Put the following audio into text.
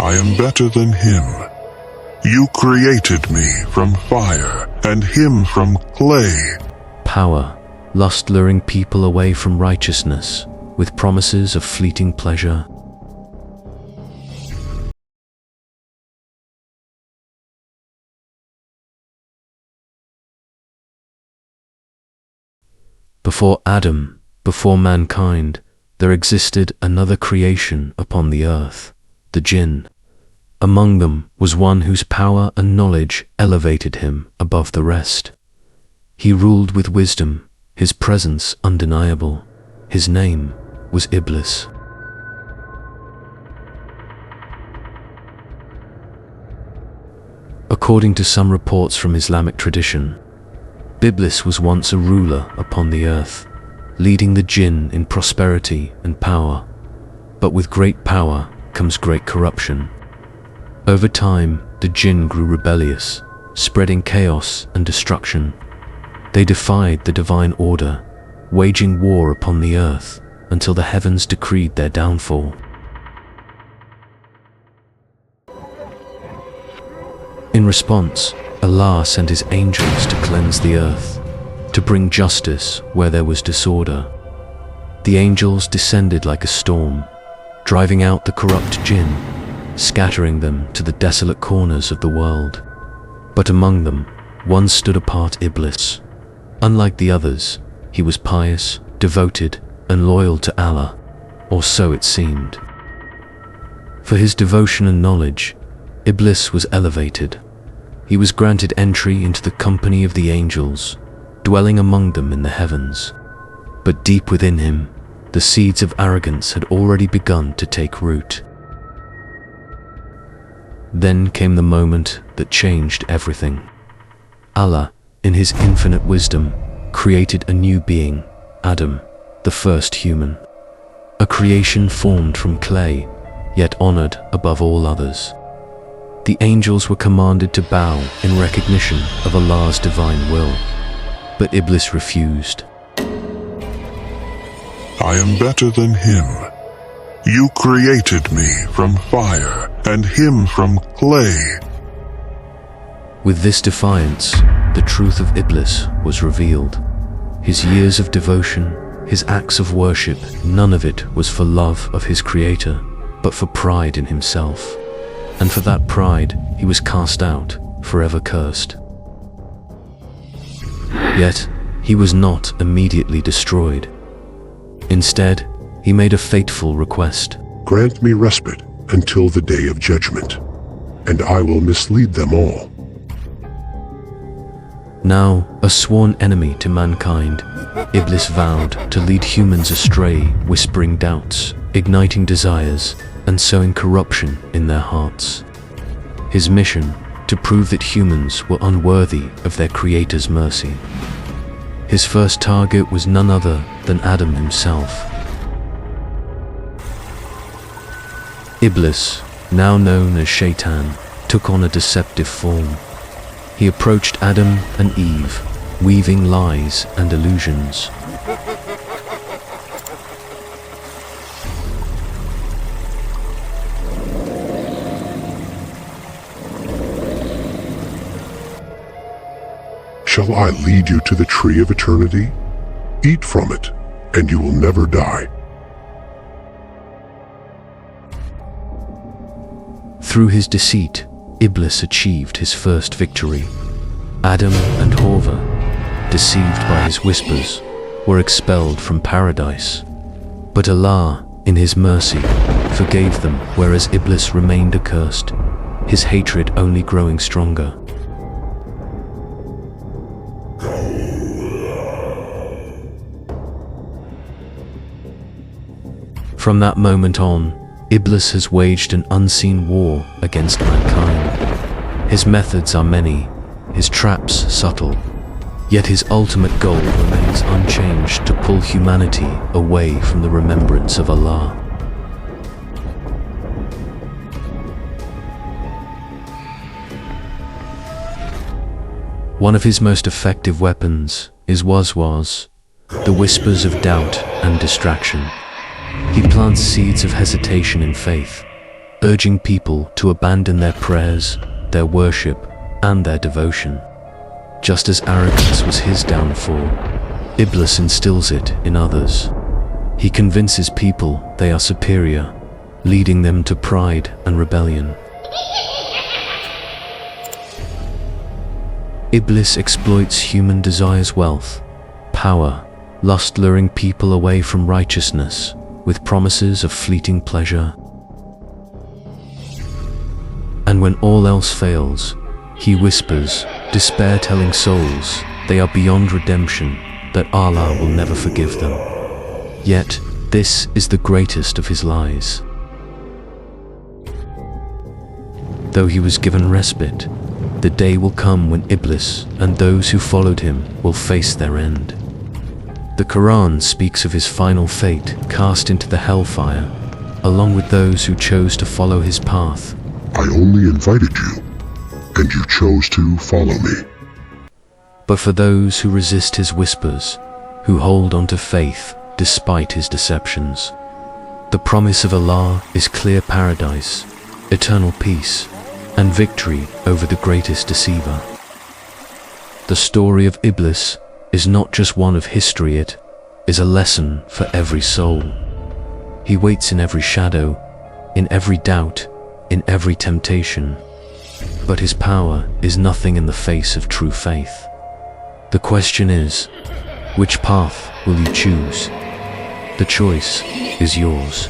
I am better than him. You created me from fire and him from clay. Power, lust luring people away from righteousness with promises of fleeting pleasure. Before Adam, before mankind, there existed another creation upon the earth, the Jinn. Among them was one whose power and knowledge elevated him above the rest. He ruled with wisdom, his presence undeniable. His name was Iblis. According to some reports from Islamic tradition, Iblis was once a ruler upon the earth, leading the Jinn in prosperity and power. But with great power comes great corruption. Over time, the Jinn grew rebellious, spreading chaos and destruction. They defied the divine order, waging war upon the earth until the heavens decreed their downfall. In response, Allah sent his angels to cleanse the earth, to bring justice where there was disorder. The angels descended like a storm, driving out the corrupt Jinn, scattering them to the desolate corners of the world. But among them, one stood apart, Iblis. Unlike the others, he was pious, devoted, and loyal to Allah, or so it seemed. For his devotion and knowledge, Iblis was elevated. He was granted entry into the company of the angels, dwelling among them in the heavens. But deep within him, the seeds of arrogance had already begun to take root. Then came the moment that changed everything. Allah, in his infinite wisdom, created a new being, Adam, the first human. A creation formed from clay, yet honored above all others. The angels were commanded to bow in recognition of Allah's divine will, but Iblis refused. I am better than him. You created me from fire and him from clay. With this defiance, the truth of Iblis was revealed. His years of devotion, his acts of worship, none of it was for love of his Creator, but for pride in himself. And for that pride, he was cast out, forever cursed. Yet, he was not immediately destroyed. Instead, he made a fateful request. Grant me respite until the day of judgment, and I will mislead them all. Now, a sworn enemy to mankind, Iblis vowed to lead humans astray, whispering doubts, igniting desires, and sowing corruption in their hearts. His mission, to prove that humans were unworthy of their Creator's mercy. His first target was none other than Adam himself. Iblis, now known as Shaytan, took on a deceptive form. He approached Adam and Eve, weaving lies and illusions. Shall I lead you to the tree of eternity? Eat from it, and you will never die. Through his deceit, Iblis achieved his first victory. Adam and Hawwa, deceived by his whispers, were expelled from paradise. But Allah, in his mercy, forgave them, whereas Iblis remained accursed, his hatred only growing stronger. From that moment on, Iblis has waged an unseen war against mankind. His methods are many, his traps subtle, yet his ultimate goal remains unchanged: to pull humanity away from the remembrance of Allah. One of his most effective weapons is waswas, the whispers of doubt and distraction. He plants seeds of hesitation in faith, urging people to abandon their prayers, their worship, and their devotion. Just as arrogance was his downfall, Iblis instills it in others. He convinces people they are superior, leading them to pride and rebellion. Iblis exploits human desires, wealth, power, lust, luring people away from righteousness with promises of fleeting pleasure. And when all else fails, he whispers, despair, telling souls they are beyond redemption, that Allah will never forgive them. Yet, this is the greatest of his lies. Though he was given respite, the day will come when Iblis and those who followed him will face their end. The Quran speaks of his final fate, cast into the hellfire, along with those who chose to follow his path. I only invited you, and you chose to follow me. But for those who resist his whispers, who hold on to faith despite his deceptions, the promise of Allah is clear paradise, eternal peace, and victory over the greatest deceiver. The story of Iblis is not just one of history, it is a lesson for every soul. He waits in every shadow, in every doubt, in every temptation, but his power is nothing in the face of true faith. The question is, which path will you choose? The choice is yours.